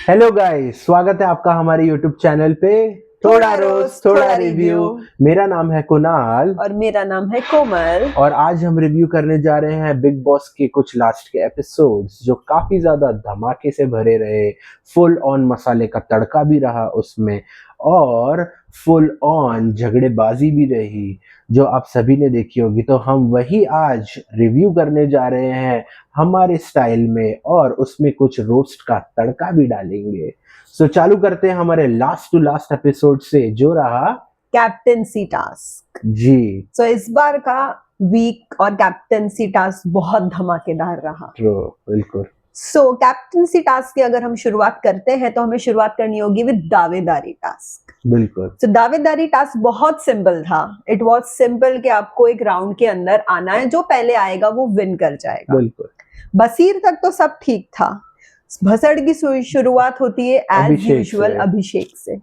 Hello guys, स्वागत है आपका हमारे यूट्यूब चैनल पे थोड़ा रोस्ट थोड़ा रिव्यू। मेरा नाम है कुणाल और मेरा नाम है कोमल। और आज हम रिव्यू करने जा रहे हैं बिग बॉस के कुछ लास्ट के एपिसोड्स जो काफी ज्यादा धमाके से भरे रहे। फुल ऑन मसाले का तड़का भी रहा उसमें और फुल ऑन झगड़ेबाजी भी रही जो आप सभी ने देखी होगी। तो हम वही आज रिव्यू करने जा रहे हैं हमारे स्टाइल में और उसमें कुछ रोस्ट का तड़का भी डालेंगे। सो चालू करते हैं हमारे लास्ट टू लास्ट एपिसोड से जो रहा कैप्टेंसी टास्क जी। सो इस बार का वीक और कैप्टेंसी टास्क बहुत धमाकेदार रहा। बिल्कुल। सो कैप्टेंसी टास्क की अगर हम शुरुआत करते हैं तो हमें शुरुआत करनी होगी विद दावेदारी टास्क। बिल्कुल। सो दावेदारी टास्क बहुत सिंपल था। इट वाज सिंपल कि आपको एक राउंड के अंदर आना है, जो पहले आएगा वो विन कर जाएगा। बिल्कुल। बसीर तक तो सब ठीक था। भसड़ की शुरुआत होती है एज यूजुअल अभिषेक से।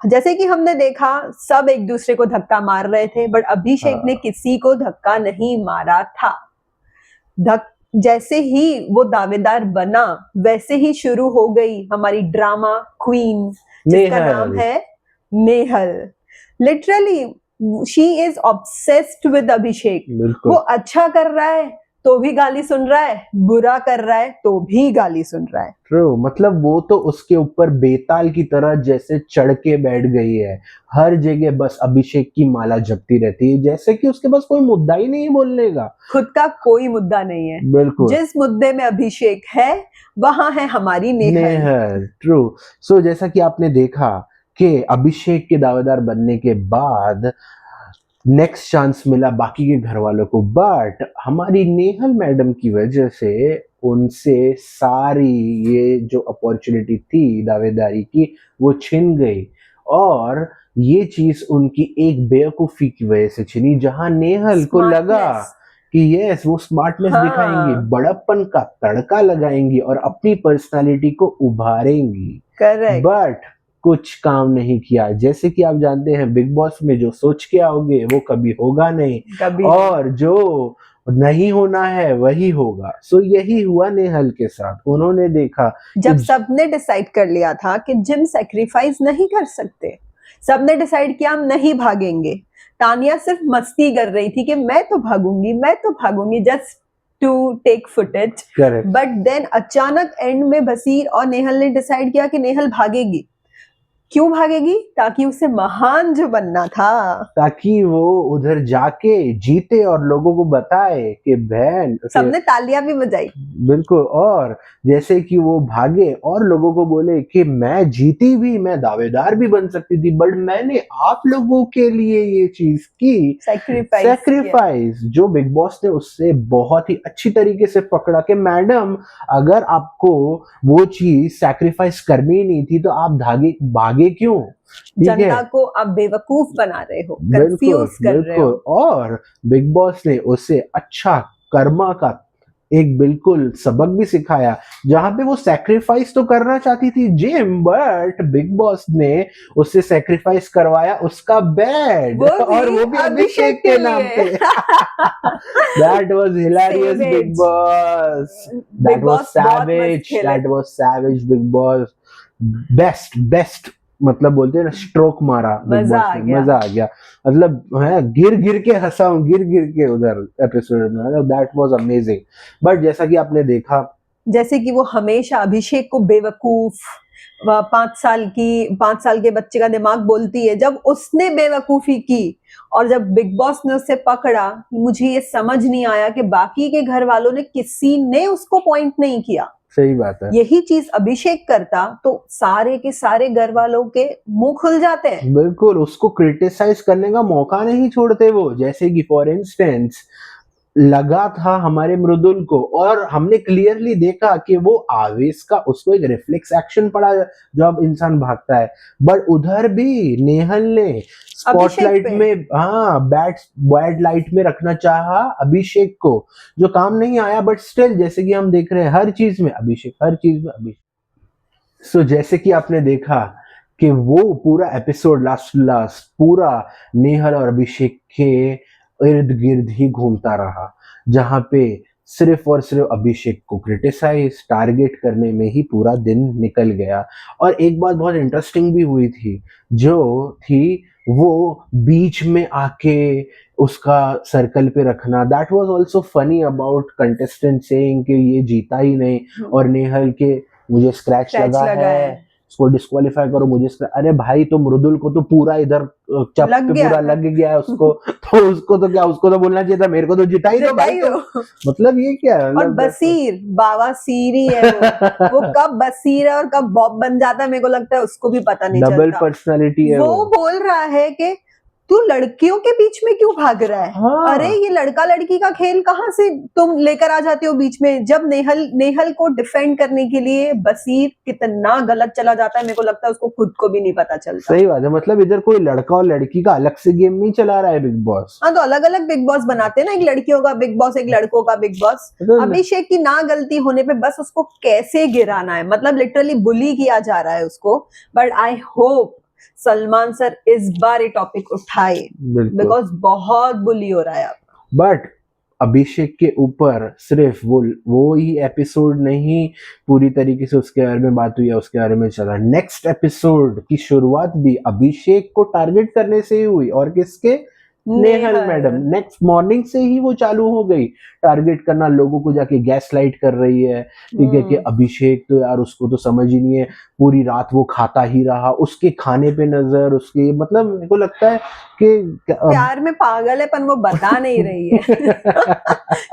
जैसे कि हमने देखा सब एक दूसरे को धक्का मार रहे थे, बट अभिषेक ने किसी को धक्का नहीं मारा था। जैसे ही वो दावेदार बना वैसे ही शुरू हो गई हमारी ड्रामा क्वीन जिसका नाम है Nehal. Literally she is obsessed with Abhishek. वो अच्छा कर रहा है तो भी गाली सुन रहा है, बुरा कर रहा है तो भी गाली सुन रहा है। ट्रू, मतलब वो तो उसके ऊपर बेताल की तरह जैसे चढ़ के बैठ गई है। हर जगह बस अभिषेक की माला जपती रहती है, जैसे कि उसके पास कोई मुद्दा ही नहीं बोलने का। खुद का कोई मुद्दा नहीं है। बिल्कुल। जिस मुद्दे में अभिषेक है वहां है हमारी नेहल। ट्रू। सो जैसा कि आपने देखा कि अभिषेक के दावेदार बनने के बाद नेक्स्ट चांस मिला बाकी के घर वालों को, बट हमारी नेहल मैडम की वजह से उनसे सारी ये जो अपॉर्चुनिटी थी दावेदारी की वो छिन गई। और ये चीज उनकी एक बेवकूफी की वजह से छिनी, जहां नेहल को लगा कि यस वो स्मार्टनेस दिखाएंगी, बड़प्पन का तड़का लगाएंगी और अपनी पर्सनालिटी को उभारेंगी। करेक्ट। बट कुछ काम नहीं किया। जैसे कि आप जानते हैं बिग बॉस में जो सोच के आओगे वो कभी होगा नहीं, और जो नहीं होना है वही होगा। सो यही हुआ नेहल के साथ। उन्होंने देखा जब सबने डिसाइड कर लिया था कि जिम सैक्रिफाइस नहीं कर सकते, सबने डिसाइड किया हम नहीं भागेंगे। तानिया सिर्फ मस्ती कर रही थी कि मैं तो भागूंगी just to take footage. But then अचानक एंड में बसीर और नेहल ने डिसाइड किया कि नेहल भागेगी। क्यों भागेगी? ताकि उसे महान जो बनना था, ताकि वो उधर जाके जीते और लोगों को बताए कि बहन। सबने तालियां भी बजाई। बिल्कुल। और जैसे कि वो भागे और लोगों को बोले कि मैं जीती भी, मैं दावेदार भी बन सकती थी, बट मैंने आप लोगों के लिए ये चीज की, सैक्रिफाइस। जो बिग बॉस ने उससे बहुत ही अच्छी तरीके से पकड़ा कि मैडम अगर आपको वो चीज सैक्रिफाइस करनी नहीं थी तो आप भागे क्यों? जनता को आप बेवकूफ बना रहे हो, कंफ्यूज कर रहे हो। और बिग बॉस ने उसे अच्छा कर्मा का एक बिल्कुल सबक भी सिखाया, जहां पे वो सैक्रिफाइस तो करना चाहती थी जिम, बट बिग बॉस ने उससे सैक्रिफाइस करवाया उसका बेड, और वो भी अभिषेक के नाम पे। That was hilarious big boss. That was savage. That was savage big boss. Best मतलब बोलते हैं ना, स्ट्रोक मारा। मजा आ गया। मतलब है गिर गिर के हंसा, गिर गिर के उधर एपिसोड में। That was amazing. बट जैसा कि आपने देखा, जैसे कि वो हमेशा अभिषेक को बेवकूफ, 5 साल के बच्चे का दिमाग बोलती है, जब उसने बेवकूफी की और जब बिग बॉस ने उसे पकड़ा, मुझे ये समझ नहीं आया कि बाकी के घर वालों ने किसी ने उसको पॉइंट नहीं किया। सही बात है। यही चीज अभिषेक करता तो सारे के सारे घर वालों के मुंह खुल जाते हैं। बिल्कुल, उसको क्रिटिसाइज करने का मौका नहीं छोड़ते वो। जैसे कि फॉर इंस्टेंस लगा था हमारे मृदुल को, और हमने क्लियरली देखा कि वो आवेश का उसको एक रिफ्लेक्स एक्शन पड़ा जब इंसान भागता है, बट उधर भी नेहल ने स्पॉटलाइट में, बैड लाइट में रखना चाहा अभिषेक को, जो काम नहीं आया। बट स्टिल जैसे कि हम देख रहे हैं हर चीज में अभिषेक। सो जैसे कि आपने देखा कि वो पूरा एपिसोड लास्ट पूरा नेहल और अभिषेक के इर्द गिर्द ही घूमता रहा, जहां पे सिर्फ और सिर्फ अभिषेक को क्रिटिसाइज टारगेट करने में ही पूरा दिन निकल गया। और एक बात बहुत इंटरेस्टिंग भी हुई थी, जो थी वो बीच में आके उसका सर्कल पे रखना। That was also funny about contestant saying कि ये जीता ही नहीं, और नेहल के मुझे स्क्रैच लगा है, उसको डिस्क्वालीफाई करो, मुझे अरे भाई तो मृदुल को तो पूरा इधर चप लग पे गया पूरा था। लग गया है उसको तो उसको तो क्या, उसको तो बोलना चाहिए था मेरे को तो जिता ही दो भाई। जिताई तो हो। मतलब ये क्या है, और बसीर बावासीर ही है वो कब बसीर है और कब बॉब बन जाता है मेरे को लगता है उसको भी पता नहीं डबल चलता। पर्सनालिटी है वो बोल रहा है कि तू लड़कियों के बीच में क्यों भाग रहा है? हाँ। अरे ये लड़का लड़की का खेल कहाँ से तुम लेकर आ जाते हो बीच में? जब नेहल को डिफेंड करने के लिए बसीर कितना गलत चला जाता है मेरे को लगता है उसको खुद को भी नहीं पता चलता। सही बात है, मतलब इधर कोई लड़का और लड़की का अलग से गेम नहीं चला रहा है बिग बॉस। हाँ तो अलग अलग बिग बॉस बनाते हैं ना, एक लड़कियों का बिग बॉस, एक लड़कों का बिग बॉस। अभिषेक की ना गलती होने पे बस उसको कैसे गिराना है, मतलब लिटरली बुली किया जा रहा है उसको। But I hope Salman sir इस बार ये टॉपिक उठाए, बिकॉज बहुत बुली हो रहा है अब। बट अभिषेक के ऊपर सिर्फ वो ही एपिसोड नहीं, पूरी तरीके से उसके बारे में बात हुई है, उसके बारे में चला। नेक्स्ट एपिसोड की शुरुआत भी अभिषेक को टारगेट करने से ही हुई, और किसके? नेहल मैडम। नेक्स्ट मॉर्निंग से ही वो चालू हो गई टारगेट करना, लोगों को जाके गैस लाइट कर रही है, ठीक है, कि अभिषेक तो यार उसको तो समझ ही नहीं है, पूरी रात वो खाता ही रहा, उसके खाने पे नजर, उसके मतलब मेरे को लगता है कि प्यार में पागल है पर वो बता नहीं रही है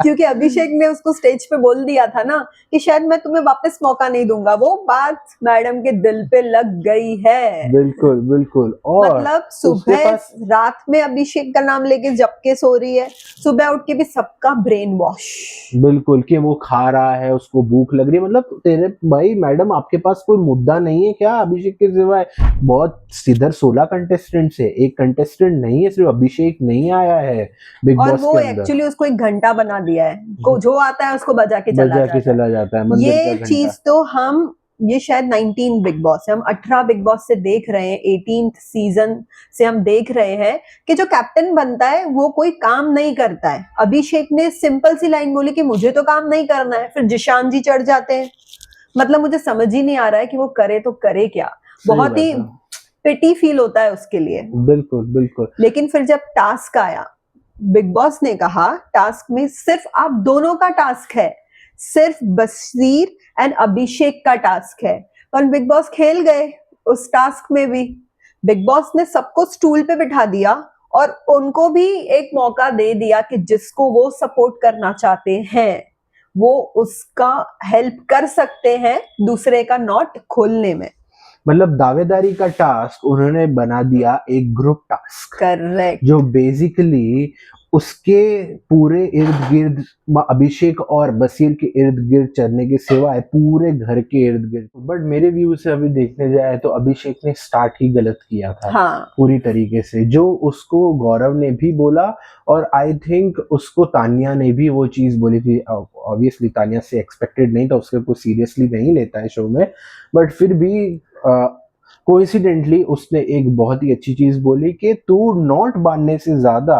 क्योंकि अभिषेक ने उसको स्टेज पे बोल दिया था ना कि शायद मैं तुम्हें वापस मौका नहीं दूंगा, वो बात मैडम के दिल पे लग गई है। बिल्कुल बिल्कुल। और मतलब सुबह रात में अभिषेक का नाम लेके जब के सो रही है, सुबह उठ के भी सबका ब्रेन वॉश। बिल्कुल, कि वो खा रहा है, उसको भूख लग रही है, मतलब तेरे भाई मैडम आपके पास कोई मुद्दा नहीं है क्या अभिषेक के सिवाय? बहुत इधर 16 कंटेस्टेंट्स है, एक कंटेस्टेंट नहीं है, सिर्फ अभिषेक नहीं आया है बिग बॉस के अंदर। और वो एक्चुअली उसको एक घंटा बना दिया है, को जो आता है उसको बजा के चला जाता है। ये चीज तो हम ये शायद 19 बिग बॉस है, हम 18 बिग बॉस से देख रहे हैं, 18th सीजन से हम देख रहे हैं कि जो कैप्टन बनता है वो कोई काम नहीं करता है। अभिषेक ने सिंपल सी लाइन बोली कि मुझे तो काम नहीं करना है, फिर जिशान जी चढ़ जाते हैं। मतलब मुझे समझ ही नहीं आ रहा है कि वो करे तो करे क्या, बहुत ही पिटी फील होता है उसके लिए। बिल्कुल बिल्कुल। लेकिन फिर जब टास्क आया, बिग बॉस ने कहा टास्क में सिर्फ आप दोनों का टास्क है, सिर्फ बसीर एंड अभिषेक का टास्क है। पर बिग बॉस खेल गए उस टास्क में भी। बिग बॉस ने सबको स्टूल पे बिठा दिया और उनको भी एक मौका दे दिया कि जिसको वो सपोर्ट करना चाहते हैं वो उसका हेल्प कर सकते हैं दूसरे का नॉट खोलने में। मतलब दावेदारी का टास्क उन्होंने बना दिया एक ग्रुप टास्क। करेक्ट। जो बेसिकली उसके पूरे इर्द गिर्द अभिषेक और बसीर के इर्द गिर्द चलने के सिवाय पूरे घर के इर्द गिर्द। बट मेरे व्यू से अभी देखने जाए तो अभिषेक ने स्टार्ट ही गलत किया था। हाँ। पूरी तरीके से जो उसको गौरव ने भी बोला, और आई थिंक उसको तानिया ने भी वो चीज बोली थी। ऑब्वियसली तानिया से एक्सपेक्टेड नहीं था, उसके कुछ सीरियसली नहीं लेता है शो में, बट फिर भी कोइंसिडेंटली उसने एक बहुत ही अच्छी चीज बोली कि तू नॉट बांधने से ज्यादा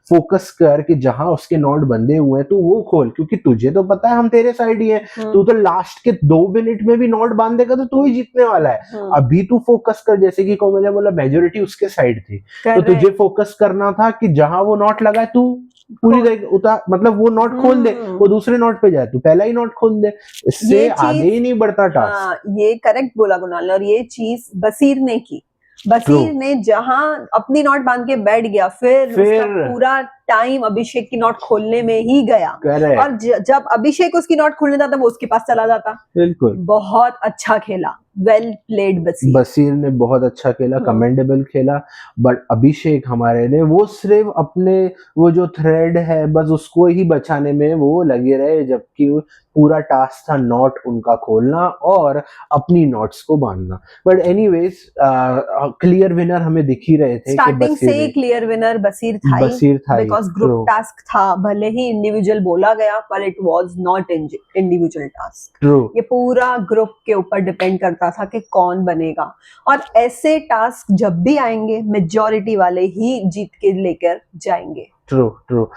फोकस कर कि जहां उसके नॉट बंधे हुए हैं तू वो खोल, क्योंकि तुझे तो पता है हम तेरे साइड ही हैं। तू तो लास्ट के 2 मिनट में भी नॉट बांध देगा तो तू ही जीतने वाला है। अभी तू फोकस कर, जैसे कि कोमल ने बोला मेजोरिटी उसके साइड थी, तो तुझे फोकस करना था कि जहां वो नॉट लगा है तू पूरी तरह उतार, मतलब वो नॉट खोल दे, वो दूसरे नॉट पे जाए, तू पहला ही नॉट खोल दे, इससे आगे ही नहीं बढ़ता टास्क। ये करेक्ट बोला कुणाल ने, और ये चीज बसीर ने की। बसीर ने जहां अपनी नॉट बांध के बैठ गया, फिर उसका पूरा टाइम अभिषेक की नॉट खोलने में ही गया। और जब अभिषेक उसकी नॉट खोलने जाता वो उसके पास चला जाता। बिल्कुल, बहुत अच्छा खेला, वेल प्लेड बसीर। बसीर ने बहुत अच्छा खेला, कमेंडेबल खेला। बट अभिषेक हमारे ने वो सिर्फ अपने वो जो थ्रेड है बस उसको ही बचाने में वो लगे रहे, जबकि पूरा टास्क था नॉट उनका खोलना और अपनी नॉट्स को बांधना। बट एनीवेज क्लियर विनर हमें दिख ही रहे थे। स्टार्टिंग से ही क्लियर विनर बसीर था, बिकॉज ग्रुप टास्क था। भले ही इंडिविजुअल बोला गया पर it was not individual task. ये पूरा ग्रुप के ऊपर डिपेंड करता था कि कौन बनेगा, और ऐसे टास्क जब भी आएंगे मेजॉरिटी वाले ही जीत के लेकर जाएंगे। ट्रू।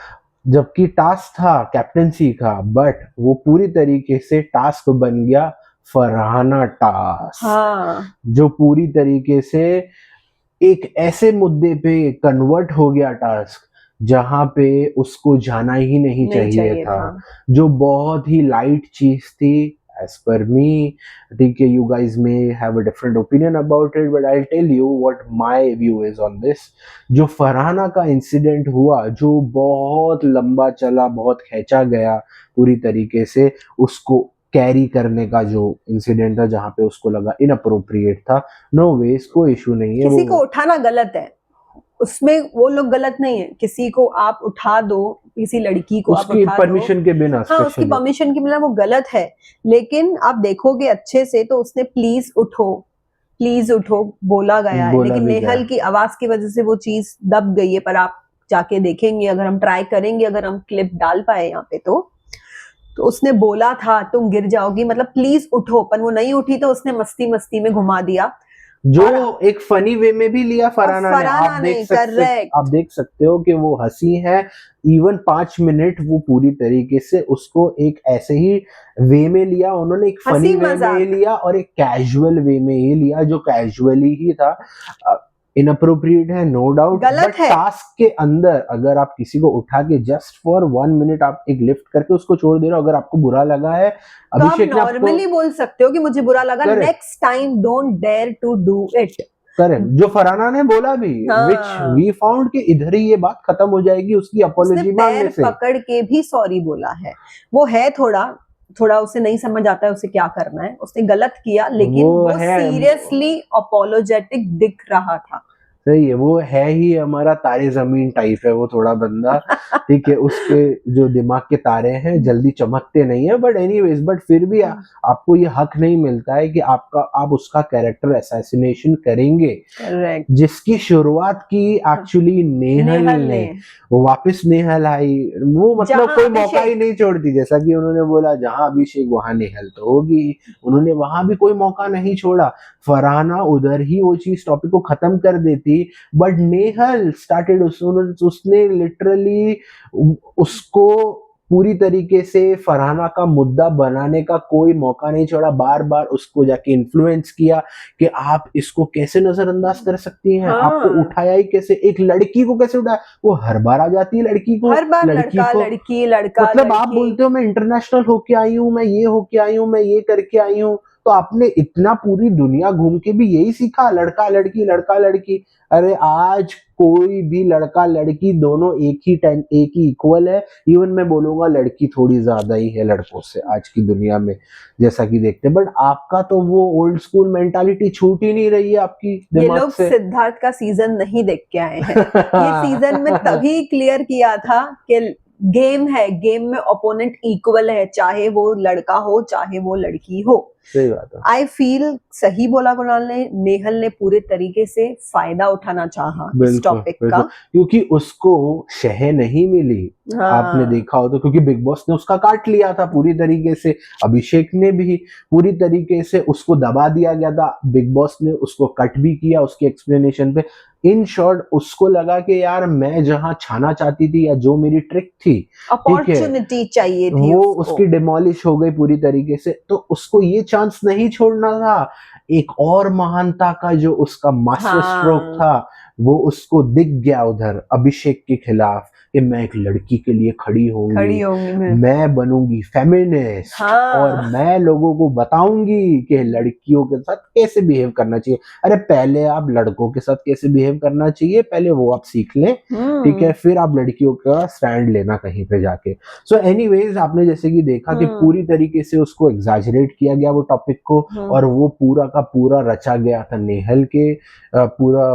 जबकि टास्क था कैप्टेंसी का, बट वो पूरी तरीके से टास्क बन गया फरहाना टास्क, हाँ जो पूरी तरीके से एक ऐसे मुद्दे पे कन्वर्ट हो गया टास्क जहां पे उसको जाना ही नहीं नहीं चाहिए चाहिए था, था। जो बहुत ही लाइट चीज थी एज पर मी। ठीक है, you guys may have a different opinion about it, but I tell you what my view is on this. जो फरहाना का इंसिडेंट हुआ, जो बहुत लंबा चला, बहुत खींचा गया पूरी तरीके से, उसको कैरी करने का जो इंसिडेंट था जहां पे उसको लगा इनअप्रोप्रिएट था, नो वेज, कोई इशू नहीं है किसी को वो। उठाना गलत है, उसमें वो लोग गलत नहीं है। किसी को आप उठा दो, किसी लड़की को आप उसकी उठा दो, परमिशन के बिना हाँ उसकी स्पेशली। परमिशन के बिना, वो गलत है। लेकिन आप देखोगे अच्छे से तो उसने प्लीज उठो, प्लीज उठो बोला गया है, बोला लेकिन भी गया। नेहल की आवाज की वजह से वो चीज दब गई है। पर आप जाके देखेंगे, अगर हम ट्राई करेंगे, अगर हम क्लिप डाल पाए यहाँ पे तो उसने बोला था तुम गिर जाओगी, मतलब प्लीज उठो, पर वो नहीं उठी तो उसने मस्ती मस्ती में घुमा दिया। जो और एक फनी वे में भी लिया फरहाना ने, फरहाना ने, आप करेक्ट, देख सकते हो कि वो हंसी है। इवन 5 मिनट वो पूरी तरीके से उसको एक ऐसे ही वे में लिया उन्होंने, एक फनी हंसी वे में ही मजाक, लिया और एक कैजुअल वे में ही लिया, जो कैजुअली ही था। इनअप्रोप्रिएट है नो डाउट, गलत बट है। टास्क के अंदर अगर आप किसी को उठा के जस्ट फॉर 1 मिनट आप एक लिफ्ट करके उसको छोड़ दे रहे हो, अगर आपको बुरा लगा है, तो आप अभिषेक ने आपको, नॉर्मली बोल सकते हो कि मुझे बुरा लगा, correct next time don't dare to do it. Correct, जो फरहाना ने बोला भी, विच हाँ, वी फाउंड कि इधर ही ये बात खत्म हो जाएगी उसकी उसने अपोलॉजी मांगने पैर से। पकड़ के भी सॉरी बोला है। वो है थोड़ा थोड़ा उसे नहीं समझ आता है उसे क्या करना है, उसने गलत किया, वो लेकिन वो है, सीरियसली अपोलोजेटिक दिख रहा था। सही है, वो है ही हमारा तारे जमीन टाइप है वो थोड़ा बंदा। ठीक है, उसके जो दिमाग के तारे हैं जल्दी चमकते नहीं है, बट एनीवेज, बट फिर भी आपको ये हक नहीं मिलता है कि आप उसका कैरेक्टर असैसिनेशन करेंगे, करेक्ट, जिसकी शुरुआत की एक्चुअली नेहल नेहल ने। ने, वो वापस नेहल आई, वो मतलब जहां कोई मौका ही अभिषेक, नहीं छोड़ती, जैसा कि उन्होंने बोला जहां अभिषेक वहां नेहल तो होगी, उन्होंने वहां भी कोई मौका नहीं छोड़ा। फरहाना उधर ही वो चीज टॉपिक को खत्म कर देती, बट नेहल स्टार्टेड, उसने लिटरली उसको पूरी तरीके से फरहाना का मुद्दा बनाने का कोई मौका नहीं छोड़ा, बार बार उसको जाके इन्फ्लुएंस किया कि आप इसको कैसे नजरअंदाज कर सकती हैं, आपको हाँ उठाया ही कैसे, एक लड़की को कैसे उठाया, वो हर बार आ जाती है लड़की को, हर बार लड़की लड़का को, लड़की लड़का मतलब आप लड़की। बोलते हो मैं इंटरनेशनल होके आई हूँ, मैं ये होके आई हूँ, मैं ये करके आई हूँ, तो आपने इतना पूरी दुनिया घूम के भी यही सीखा, लड़का लड़की लड़का लड़की। अरे आज कोई भी लड़का लड़की दोनों एक ही टाइम, एक ही इक्वल है। इवन मैं बोलूंगा लड़की थोड़ी ज्यादा ही है लड़कों से आज की दुनिया में, जैसा कि देखते हैं, बट आपका तो वो ओल्ड स्कूल मेंटालिटी छूट ही नहीं रही है आपकी ये दिमाग लोग से। सिद्धार्थ का सीजन नहीं देख के आए हैं। ये सीजन में तभी क्लियर किया था कि गेम है, गेम में ओपोनेंट इक्वल है, चाहे वो लड़का हो चाहे वो लड़की हो। सही बात है, आई फील सही बोला कुणाल ने, नेहल ने पूरे तरीके से फायदा उठाना चाहा इस बिल्कुल टॉपिक बिल्कुल, का। क्योंकि उसको शह नहीं मिली। आपने हाँ देखा हो तो, क्योंकि बिग बॉस ने उसका काट लिया था पूरी तरीके से, अभिषेक ने भी पूरी तरीके से उसको दबा दिया गया था, बिग बॉस ने उसको कट भी किया उसकी एक्सप्लेनेशन पे। इन शॉर्ट उसको लगा कि यार मैं जहां छाना चाहती थी या जो मेरी ट्रिक थी, ठीक है, अपॉर्चुनिटी चाहिए थी वो उसको। उसकी डिमोलिश हो गई पूरी तरीके से, तो उसको ये चांस नहीं छोड़ना था। एक और महानता का जो उसका मास्टर स्ट्रोक हाँ था, वो उसको दिख गया उधर अभिषेक के खिलाफ, कि मैं एक लड़की के लिए खड़ी खड़ी होंगी, होंगी मैं, मैं बनूंगी फेमिनिस्ट, और हाँ मैं लोगों को बताऊंगी कि लड़कियों के साथ कैसे बिहेव करना चाहिए। अरे पहले आप लड़कों के साथ कैसे बिहेव करना चाहिए पहले वो आप सीख लें, ठीक है, फिर आप लड़कियों का स्टैंड लेना कहीं पे जाके। सो एनीवेज, आपने जैसे कि देखा कि पूरी तरीके से उसको एग्जैजरेट किया गया वो टॉपिक को, और वो पूरा का पूरा रचा गया था नेहल के पूरा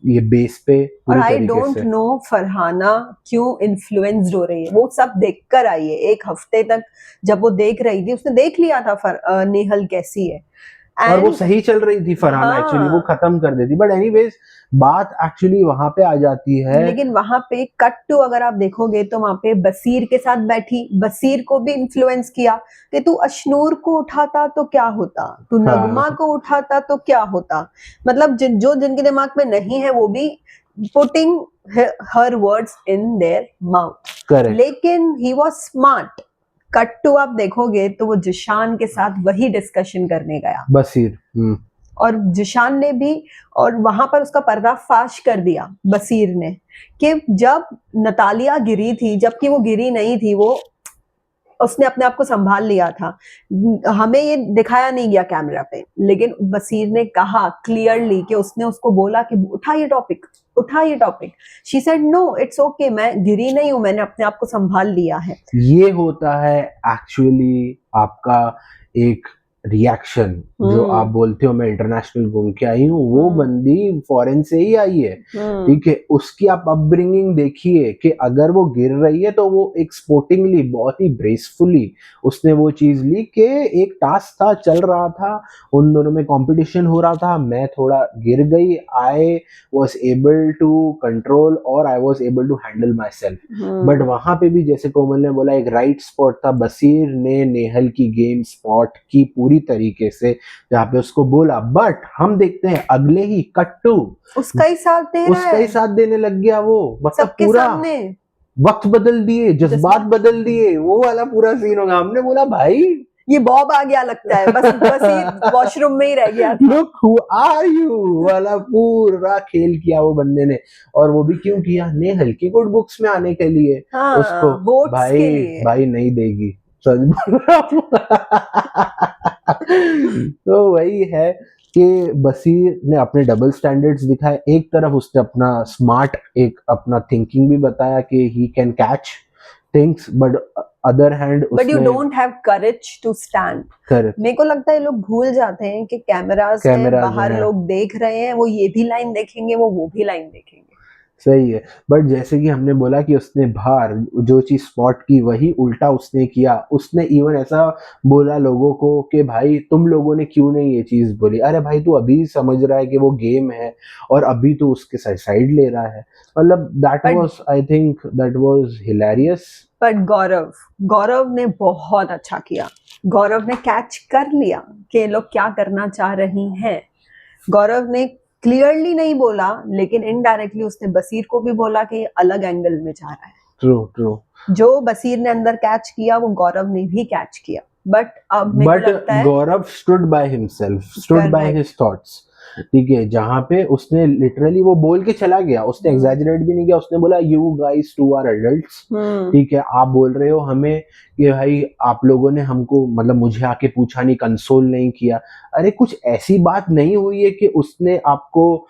ये बेस पे और पूरी आई तरीके डोंट से। नो फरहाना क्यों इन्फ्लुएंस्ड हो रही है, वो सब देख कर आई है। एक हफ्ते तक जब वो देख रही थी उसने देख लिया था नेहल कैसी है। और वो एंड सही चल रही थी फरहाना, एक्चुअली वो हाँ, खत्म कर देती, बट एनीवेज बात एक्चुअली वहां पे आ जाती है। लेकिन वहां पे कट टू अगर आप देखोगे तो वहां पे बसीर के साथ बैठी, बसीर को भी इन्फ्लुएंस किया कि तू अशनूर को उठाता तो क्या होता, तू नगमा हाँ को उठाता तो क्या होता। मतलब जो जिनके दिमाग में नहीं है वो भी putting her words in their mouth. Correct. लेकिन he was smart. Cut to आप देखोगे तो वो जिशान के साथ वही डिस्कशन करने गया बसीर। और जिशान ने भी, और वहां पर उसका पर्दाफाश कर दिया बसीर ने कि जब नतालिया गिरी थी, जबकि वो गिरी नहीं थी, वो उसने अपने आप को संभाल लिया था। हमें ये दिखाया नहीं गया कैमरा पे, लेकिन बसीर ने कहा क्लियरली कि उसने उसको बोला कि उठा ये टॉपिक, उठा ये topic. She said no it's okay, मैं गिरी नहीं हूं, मैंने अपने आप को संभाल लिया है। ये होता है एक्चुअली आपका एक रिएक्शन। जो आप बोलते हो मैं इंटरनेशनल घूम के आई हूँ, वो बंदी फॉरेन से ही आई है, ठीक है। उसकी आप अपब्रिंगिंग देखिए कि अगर वो गिर रही है तो वो एक स्पोर्टिंगली, बहुत ही ब्रेसफुली उसने वो चीज ली कि एक टास्क था, चल रहा था, उन दोनों में कंपटीशन हो रहा था, मैं थोड़ा गिर गई, I was able to control और I was able to handle my self. But वहां पे भी जैसे कोमल ने बोला एक राइट स्पॉट था, बसीर ने नेहल की गेम स्पॉट की पूरी तरीके से, जहाँ पे उसको बोला। बट हम देखते हैं अगले ही कट्टू उसका ही साथ दे रहा उसका ही है, साथ देने लग गया वो, मतलब सबके पूरा सामने वक्त बदल दिए, जज्बात बदल दिए, वो वाला पूरा सीन होगा। हमने बोला भाई ये बॉब आ गया लगता है, बस ये वॉशरूम में ही रह गया था। लुक हु आर यू वाला पूरा खेल किया वो बंदे ने। और वो भी क्यों किया? नेहल की गुड बुक्स में आने के लिए। हाँ, उसको वोट्स भाई के लिए। भाई नहीं देगी, सच बोल रहा हूं। तो वही है कि बसीर ने अपने डबल स्टैंडर्ड्स दिखाए। एक तरफ उसने अपना स्मार्ट, एक अपना थिंकिंग भी बताया कि he can catch things, but other hand but you don't have courage to stand. मेरे को लगता है लोग भूल जाते हैं कि कैमरास है, बाहर लोग देख रहे हैं, वो ये भी लाइन देखेंगे, वो भी लाइन देखेंगे। सही है। बट जैसे कि हमने बोला कि उसने बाहर जो चीज स्पॉट की वही उल्टा उसने किया। उसने इवन ऐसा बोला लोगों को कि भाई तुम लोगों ने क्यों नहीं ये चीज बोली। अरे भाई तू अभी समझ रहा है कि वो गेम है और अभी तो उसके साइड ले रहा है। मतलब that was, I think that was hilarious. But Gaurav ने बहुत अच्छा किया। गौरव ने कैच कर लिया कि लोग क्या करना चाह रही हैं। गौरव ने क्लियरली नहीं बोला, लेकिन इनडायरेक्टली उसने बसीर को भी बोला कि अलग एंगल में जा रहा है। ट्रू। जो बसीर ने अंदर कैच किया वो गौरव ने भी कैच किया। बट अब मेरे को लगता है Gaurav stood by himself, stood by his thoughts, ठीक है। जहां पे उसने लिटरली वो बोल के चला गया, उसने एग्जैजरेट भी नहीं किया। उसने बोला you guys two are adults, ठीक है, आप बोल रहे हो हमें कि भाई आप लोगों ने हमको, मतलब मुझे आके पूछा नहीं, कंसोल नहीं किया। अरे कुछ ऐसी बात नहीं हुई है कि उसने आपको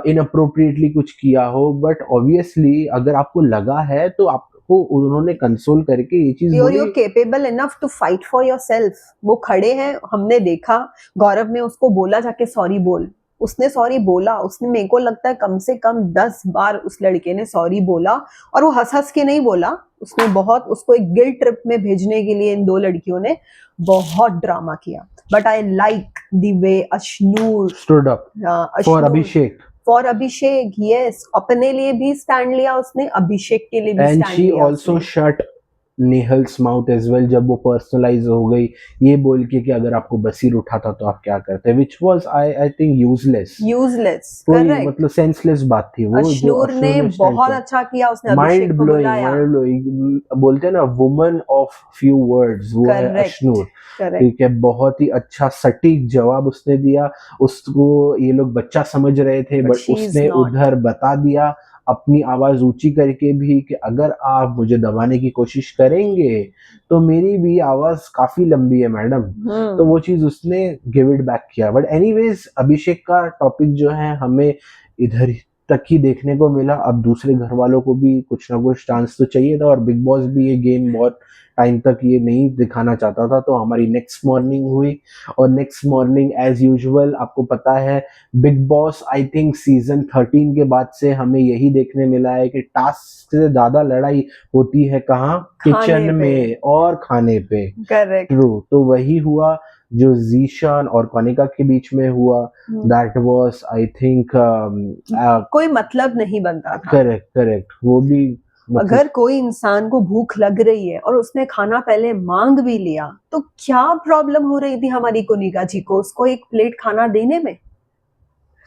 इनअप्रोप्रिएटली कुछ किया हो, बट ऑब्वियसली अगर आपको लगा है तो आपको उन्होंने कंसोल करके ये चीज बोली। You capable enough to fight for yourself. वो खड़े हैं, हमने देखा, गौरव ने उसको बोला जाके सॉरी बोल, उसने सॉरी बोला। उसने, मेरे को लगता है कम से कम 10 बार उस लड़के ने सॉरी बोला, और वो हंस हंस के नहीं बोला। उसने बहुत, उसको एक गिल्ट ट्रिप में भेजने के लिए इन दो लड़कियों ने बहुत ड्रामा किया। But I like the way Ashnoor stood up for Abhishek. For Abhishek, yes, अपने लिए भी स्टैंड लिया उसने, अभिषेक के लिए भी एंड स्टैंड शी लिया। Also shut Nehal's mouth as well, जब वो पर्सनलाइज हो गई ये बोल के कि अगर आपको बसीर उठाता तो आप क्या करते, which was I think useless, correct, मतलब सेंसलेस बात थी वो। अश्नूर ने बहुत अच्छा किया, उसने अभिषेक को बुलाया। माइंड ब्लोइंग बोलते हैं ना, वुमन ऑफ फ्यू वर्ड्स, वो है अश्नूर, ठीक है। बहुत ही अच्छा सटीक जवाब उसने दिया। उसको ये लोग बच्चा समझ रहे थे, बट उसने उधर बता दिया अपनी आवाज ऊंची करके भी कि अगर आप मुझे दबाने की कोशिश करेंगे तो मेरी भी आवाज काफी लंबी है मैडम। तो वो चीज उसने गिव इट बैक किया। बट एनीवेज अभिषेक का टॉपिक जो है हमें इधर तक ही देखने को मिला। अब दूसरे घर वालों को भी कुछ ना कुछ चांस तो चाहिए था, और बिग बॉस भी ये गेम बहुत टाइम तक ये नहीं दिखाना चाहता था। तो हमारी नेक्स्ट मॉर्निंग हुई, और नेक्स्ट मॉर्निंग एज यूजुअल आपको पता है big boss I think season 13 के बाद से हमें यही देखने मिला है कि टास्क से ज्यादा लड़ाई होती है कहाँ? किचन में और खाने पे। Correct, true. तो वही हुआ जो जीशान और कनिका के बीच में हुआ। दैट वाज आई थिंक कोई मतलब नहीं बनता था। करेक्ट। वो भी अगर कोई इंसान को भूख लग रही है और उसने खाना पहले मांग भी लिया, तो क्या प्रॉब्लम हो रही थी हमारी कोनिका जी को उसको एक प्लेट खाना देने में?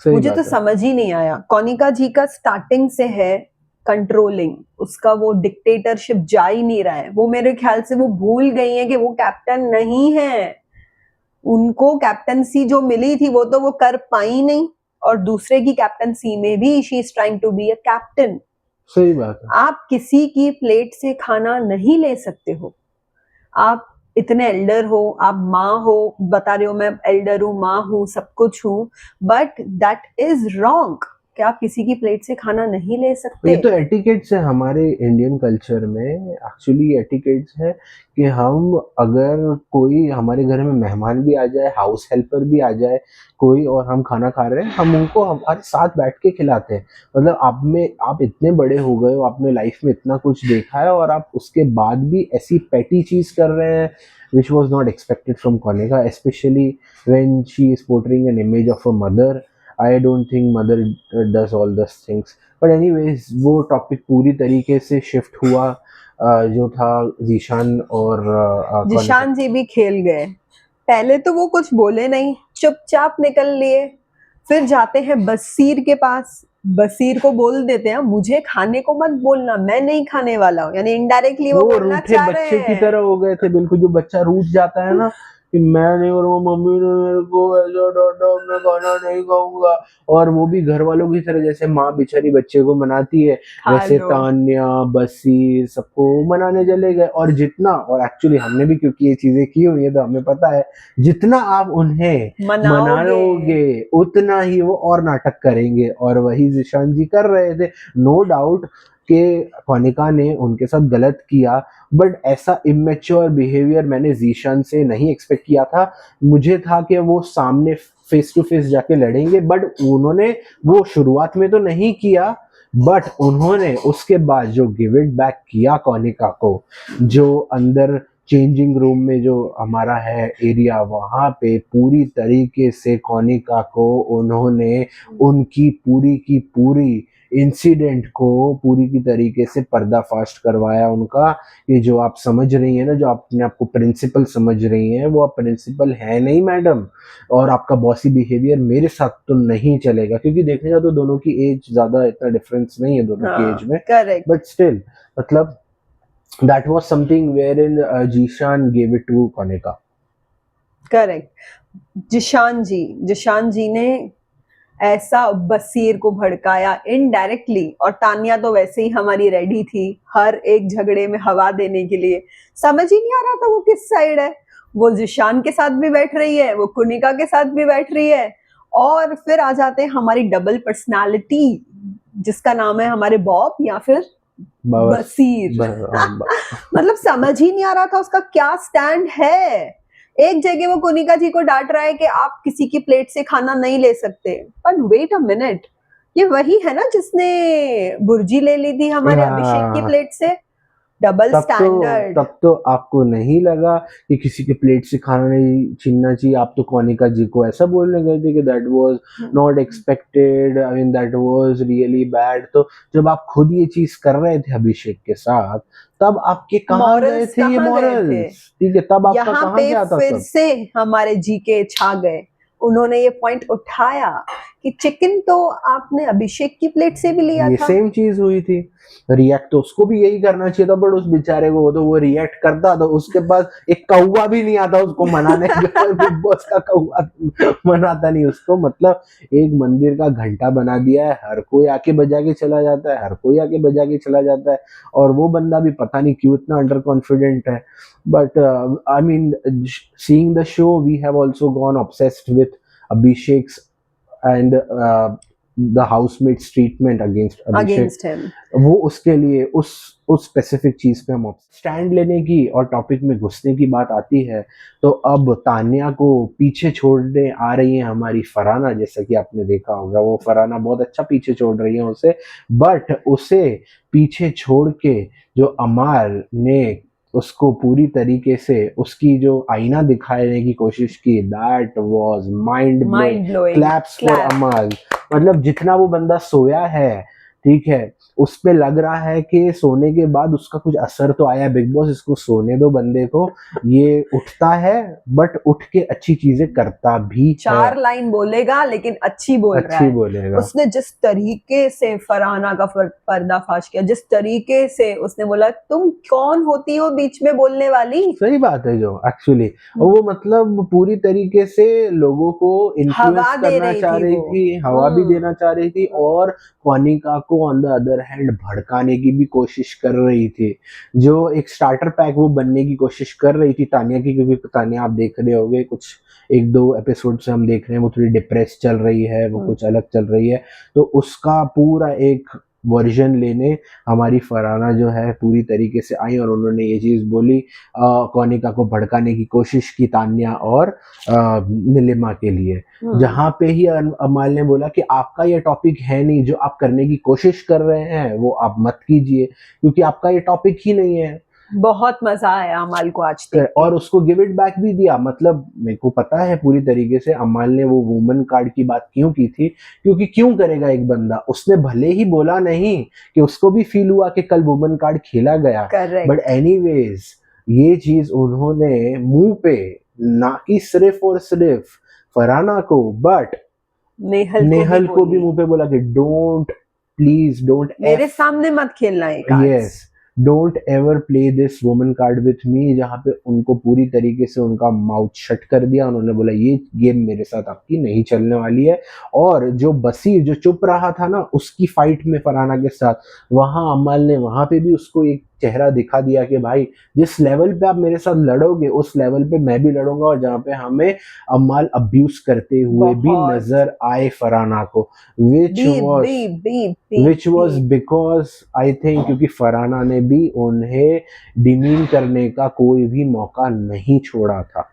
सही मुझे बात तो है। समझ ही नहीं आया। कोनिका जी का स्टार्टिंग से है कंट्रोलिंग, उसका वो डिक्टेटरशिप जा ही नहीं रहा है। वो मेरे ख्याल से वो भूल गई है कि वो कैप्टन नहीं है। उनको कैप्टनसी जो मिली थी वो तो वो कर पाई नहीं, और दूसरे की कैप्टनसी में भी she is trying to be a captain. सही बात है। आप किसी की प्लेट से खाना नहीं ले सकते हो। आप इतने एल्डर हो, आप माँ हो, बता रहे हो मैं एल्डर हूँ, माँ हूँ, सब कुछ हूँ, बट दैट इज रॉन्ग कि आप किसी की प्लेट से खाना नहीं ले ये सकते। तो एटिकेट्स है हमारे इंडियन कल्चर में, एक्चुअली एटिकेट्स है कि हम अगर कोई हमारे घर में मेहमान भी आ जाए, हाउस हेल्पर भी आ जाए कोई, और हम खाना खा रहे हैं, हम उनको हमारे साथ बैठ के खिलाते हैं। मतलब आप इतने बड़े हो गए हो, आपने लाइफ में इतना कुछ देखा है, और आप उसके बाद भी ऐसी पेटी चीज कर रहे हैं which was not expected from Konika, especially when she is portraying an image of a mother. I don't think mother does all those things. But anyways वो टॉपिक पूरी तरीके से शिफ्ट हुआ, जो था जीशान और कौन जिशान जी भी खेल गए। पहले तो वो कुछ बोले नहीं, चुपचाप निकल लिए। फिर जाते हैं बसीर के पास, बसीर को बोल देते हैं मुझे खाने को मत बोलना, मैं नहीं खाने वाला हूँ, यानी इनडायरेक्टली वो वो बोलना रूठे चाह रहे बच्चे की हैं। तरह हो गए थे बिल्कुल, जो बच्चा रूठ जाता है ना कि मैं नहीं करूँगा, मम्मी ने मेरे को ऐसा डांटा, मैं खाना नहीं खाऊंगा। और वो भी घर वालों की तरह, जैसे माँ बेचारी बच्चे को मनाती है, खा वैसे लो, तान्या बसीर सबको मनाने चले गए। और जितना, और एक्चुअली हमने भी क्योंकि ये चीजें की हुई है तो हमें पता है, जितना आप उन्हें मनाओगे। मनाओगे उतना ही वो और नाटक करेंगे, और वही जिशान जी कर रहे थे। नो डाउट कि कोनिका ने उनके साथ गलत किया, बट ऐसा इमेच्योर बिहेवियर मैंने जीशान से नहीं एक्सपेक्ट किया था। मुझे था कि वो सामने फेस टू फेस जाके लड़ेंगे, बट उन्होंने वो शुरुआत में तो नहीं किया, बट उन्होंने उसके बाद जो गिव इट बैक किया कोनिका को, जो अंदर चेंजिंग रूम में जो हमारा है एरिया, वहां पे पूरी तरीके से कोनिका को उन्होंने उनकी पूरी की पूरी इंसिडेंट को पूरी की तरीके से पर्दाफाश करवाया उनका। ये जो आप समझ रही हैं ना, जो आप अपने आप को प्रिंसिपल समझ रही हैं, वो आप प्रिंसिपल है नहीं मैडम, और आपका बॉसी बिहेवियर मेरे साथ तो नहीं चलेगा। क्योंकि देखने जाओ तो दोनों की एज ज्यादा इतना डिफरेंस नहीं है दोनों की एज हाँ में, करेक्ट बट स्टिल मतलब that was something wherein Jishan gave it to Konika. Correct. Zeeshan ji ने ऐसा बसीर को भड़काया इनडायरेक्टली, और तानिया तो वैसे ही हमारी रेडी थी हर एक झगड़े में हवा देने के लिए। समझ ही नहीं आ रहा था वो किस साइड है। वो जिशान के साथ भी बैठ रही है, वो कुनिका के साथ भी बैठ रही है, और फिर आ जाते हैं हमारी डबल पर्सनालिटी जिसका नाम है हमारे बॉब या फिर बसीर। मतलब समझ ही नहीं आ रहा था उसका क्या स्टैंड है। एक जगह वो कोनिका जी को डांट रहा है कि आप किसी की प्लेट से खाना नहीं ले सकते, पर वेट अ मिनट, ये वही है ना जिसने बुर्जी ले ली थी हमारे अभिषेक की प्लेट से। Double standard. तब तो आपको नहीं लगा कि किसी के प्लेट से खाना नहीं छीनना चाहिए? आप तो कोनिका जी को ऐसा बोलने गए थे कि that was not expected, I mean that was really bad. तो जब आप खुद ये चीज कर रहे थे अभिषेक के साथ, तब आपके कहाँ गए मॉरल्स थे ये कहाँ गए थे? मॉरल्स? ठीक है, तब आपका यहाँ कहाँ पे गया था फिर सब? से हमारे जीके छा गए। उन्होंने ये पॉइंट उठाया कि चिकन तो आपने अभिषेक की प्लेट से भी लिया ये था। सेम चीज हुई थी। रिएक्ट तो उसको भी यही करना चाहिए था, बट उस बेचारे को, वो रिएक्ट करता तो उसके पास एक कौवा भी नहीं आता उसको मनाने का। बिग बॉस का कौवा मनाता नहीं उसको। मतलब एक मंदिर का घंटा बना दिया है, हर कोई आके बजा के चला जाता है, हर कोई आके बजा के चला जाता है, और वो बंदा भी पता नहीं क्यों इतना अंडर कॉन्फिडेंट है। But I mean, seeing the show we have also gone obsessed with Abhishek and the housemates treatment against Abhishek. Against him. वो उसके लिए उस स्पेसिफिक चीज पे हम स्टैंड लेने की और टॉपिक में घुसने की बात आती है, तो अब तान्या को पीछे छोड़ने आ रही है हमारी फरहाना। जैसा कि आपने देखा होगा, वो फरहाना बहुत अच्छा पीछे छोड़ रही है उसे, बट उसे पीछे छोड़ के जो अमाल ने उसको पूरी तरीके से उसकी जो आईना दिखाने की कोशिश की, that was mind blowing. Mind blowing. Claps for Amaal. मतलब जितना वो बंदा सोया है ठीक है, उस पे लग रहा है कि सोने के बाद उसका कुछ असर तो आया, बिग बॉस इसको सोने दो बंदे को, ये उठता है बट उठ के अच्छी चीजें करता भी है, 4 लाइन बोलेगा लेकिन अच्छी बोल रहा अच्छी है। बोलेगा। उसने जिस तरीके से फरहाना का पर्दाफाश किया, जिस तरीके से उसने बोला तुम कौन होती हो बीच में बोलने वाली, सही बात है जो एक्चुअली, वो मतलब पूरी तरीके से लोगों को इन्फ्लुएंस हवा दे करना रही चाह थी रही वो। थी, हवा भी देना चाह रही थी, और कोनिका को ऑन द अदर हैंड भड़काने की भी कोशिश कर रही थी। जो एक स्टार्टर पैक वो बनने की कोशिश कर रही थी तानिया की, क्योंकि तानिया आप देख रहे होगे कुछ 1-2 एपिसोड से हम देख रहे हैं वो थोड़ी डिप्रेस चल रही है, वो कुछ अलग चल रही है, तो उसका पूरा एक वर्जन लेने हमारी फरहाना जो है पूरी तरीके से आई और उन्होंने ये चीज बोली, कोनिका को भड़काने की कोशिश की तान्या और नीलिमा के लिए, जहां पे ही अमाल ने बोला कि आपका ये टॉपिक है नहीं, जो आप करने की कोशिश कर रहे हैं वो आप मत कीजिए, क्योंकि आपका ये टॉपिक ही नहीं है। बहुत मजा आया अमाल को आज देख के। और उसको गिव इट बैक भी दिया, मतलब मेरे को पता है पूरी तरीके से अमाल ने वो वुमन कार्ड की बात क्यों की थी, क्योंकि क्यों करेगा एक बंदा, उसने भले ही बोला नहीं कि उसको भी फील हुआ कि कल वुमन कार्ड खेला गया, करेक्ट। बट एनीवेज ये चीज उन्होंने मुंह पे, ना कि सिर्फ और सिर्फ फरहाना को बट नेहल को भी मुंह पे बोला कि डोंट, प्लीज डोंट, मेरे सामने मत खेलना ये cards. Yes, don't ever play this woman card with me, जहाँ पे उनको पूरी तरीके से उनका माउथ शट कर दिया, उन्होंने बोला ये गेम मेरे साथ आपकी नहीं चलने वाली है। और जो बसीर जो चुप रहा था ना उसकी फाइट में फरहाना के साथ, वहां अमल ने वहां पे भी उसको एक चेहरा दिखा दिया कि भाई जिस लेवल पे आप मेरे साथ लड़ोगे उस लेवल पे मैं भी लड़ूंगा, और जहाँ पे हमें अमल अब्यूज करते हुए भी नजर आए फरहाना को, which was because I think क्योंकि फरहाना ने भी उन्हें डिमीन करने का कोई भी मौका नहीं छोड़ा था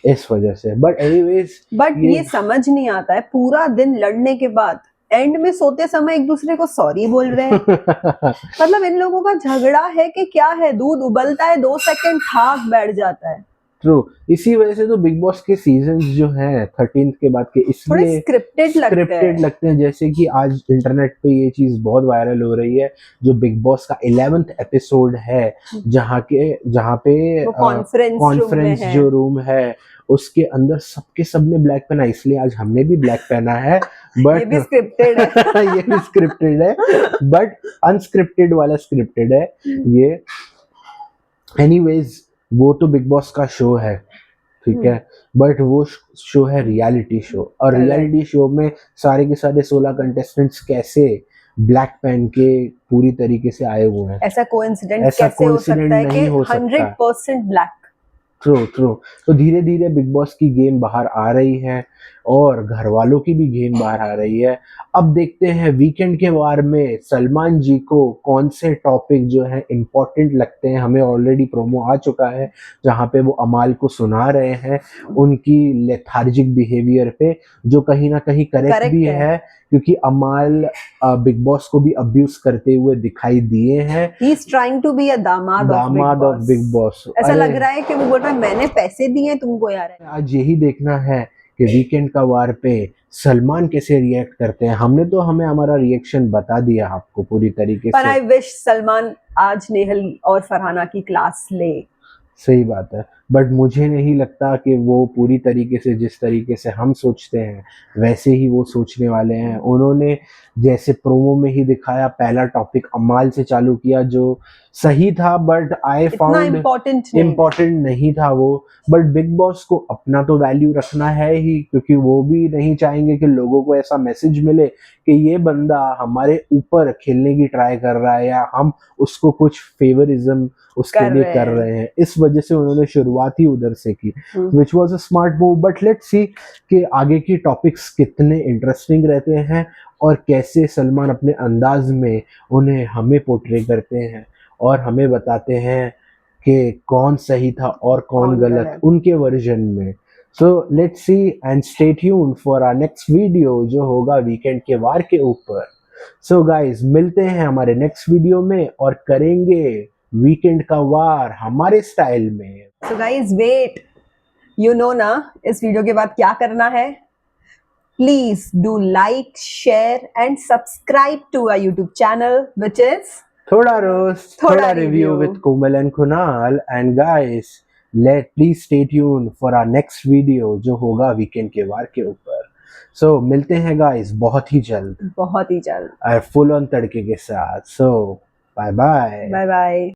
इस वजह से। बट एनीवेज, बट ये समझ नहीं आता है, पूरा दिन लड़ने के बाद एंड में सोते समय एक दूसरे को सॉरी बोल रहे हैं। मतलब इन लोगों का झगड़ा है कि क्या है, दूध उबलता है 2 सेकंड थाक बैठ जाता है। ट्रू, इसी वजह से तो बिग बॉस के सीजन जो हैं 13th के बाद के इसलिए स्क्रिप्टेड लगते हैं, जैसे कि आज इंटरनेट पे ये चीज बहुत वायरल हो रही है, जो बिग बॉस का 11th एपिसोड है, जहाँ पे कॉन्फ्रेंस जो रूम है उसके अंदर सबके सबने ब्लैक पहना, इसलिए आज हमने भी ब्लैक पहना है, बट ये भी स्क्रिप्टेड है। ये भी स्क्रिप्टेड है, बट अनस्क्रिप्टेड वाला स्क्रिप्टेड है ये। एनीवेज, वो तो बिग बॉस का शो है, ठीक है, बट वो शो है रियलिटी शो, और रियलिटी शो में सारे के सारे 16 कंटेस्टेंट्स कैसे ब्लैक पहन के पूरी तरीके से आए हुए हैं, ऐसा कोइंसिडेंट कैसे हो सकता है कि 100% ब्लैक। ट्रू, तो धीरे धीरे बिग बॉस की गेम बाहर आ रही है और घर वालों की भी गेम बाहर आ रही है। अब देखते हैं वीकेंड के वार में सलमान जी को कौन से टॉपिक जो है इम्पोर्टेंट लगते हैं। हमें ऑलरेडी प्रोमो आ चुका है जहाँ पे वो अमाल को सुना रहे हैं उनकी लेथार्जिक बिहेवियर पे, जो कहीं ना कहीं करेक्ट भी है, क्योंकि अमाल बिग बॉस को भी अब्यूज करते हुए दिखाई दिए हैं। He is trying to be a दामाद ऑफ बिग बॉस। ऐसा लग रहा है कि वो बोल रहा है मैंने पैसे दिए तुमको यार। आज यही देखना है कि वीकेंड का वार पे सलमान कैसे रिएक्ट करते हैं। हमने तो हमें हमारा रिएक्शन बता दिया आपको पूरी तरीके पर से। आई विश सलमान आज नेहल और फरहाना की क्लास ले। सही बात है, बट मुझे नहीं लगता कि वो पूरी तरीके से जिस तरीके से हम सोचते हैं वैसे ही वो सोचने वाले हैं। उन्होंने जैसे प्रोमो में ही दिखाया, पहला टॉपिक अमाल से चालू किया जो सही था, बट आई फाउंड इम्पोर्टेंट नहीं था वो। बट बिग बॉस को अपना तो वैल्यू रखना है ही, क्योंकि वो भी नहीं चाहेंगे कि लोगों को ऐसा मैसेज मिले कि ये बंदा हमारे ऊपर खेलने की ट्राई कर रहा है या हम उसको कुछ फेवरिज्म उसके लिए कर रहे हैं। इस वजह से उन्होंने शुरुआत ही उधर से की, which was a smart move. But let's see कि आगे की टॉपिक्स कितने इंटरेस्टिंग रहते हैं और कैसे सलमान अपने अंदाज में उन्हें हमें पोर्ट्रे करते हैं और हमें बताते हैं कि कौन सही था और कौन गलत उनके वर्जन में। So let's see and stay tuned for our next video जो होगा वीकेंड के वार के ऊपर। सो गाइज, मिलते हैं हमारे नेक्स्ट वीडियो में और करेंगे वीकेंड का वार हमारे स्टाइल में। So guys wait, you know ना इस वीडियो के बाद क्या करना है। please do like, share and subscribe to our YouTube channel, which is Thoda roast, Thoda thoda review review. with Komal and Kunal. And guys, please stay tuned for our next video जो होगा weekend के वार के ऊपर. So मिलते हैं guys बहुत ही जल्द बहुत ही जल्द. और फुल ऑन तड़के के साथ. So bye bye. Bye bye.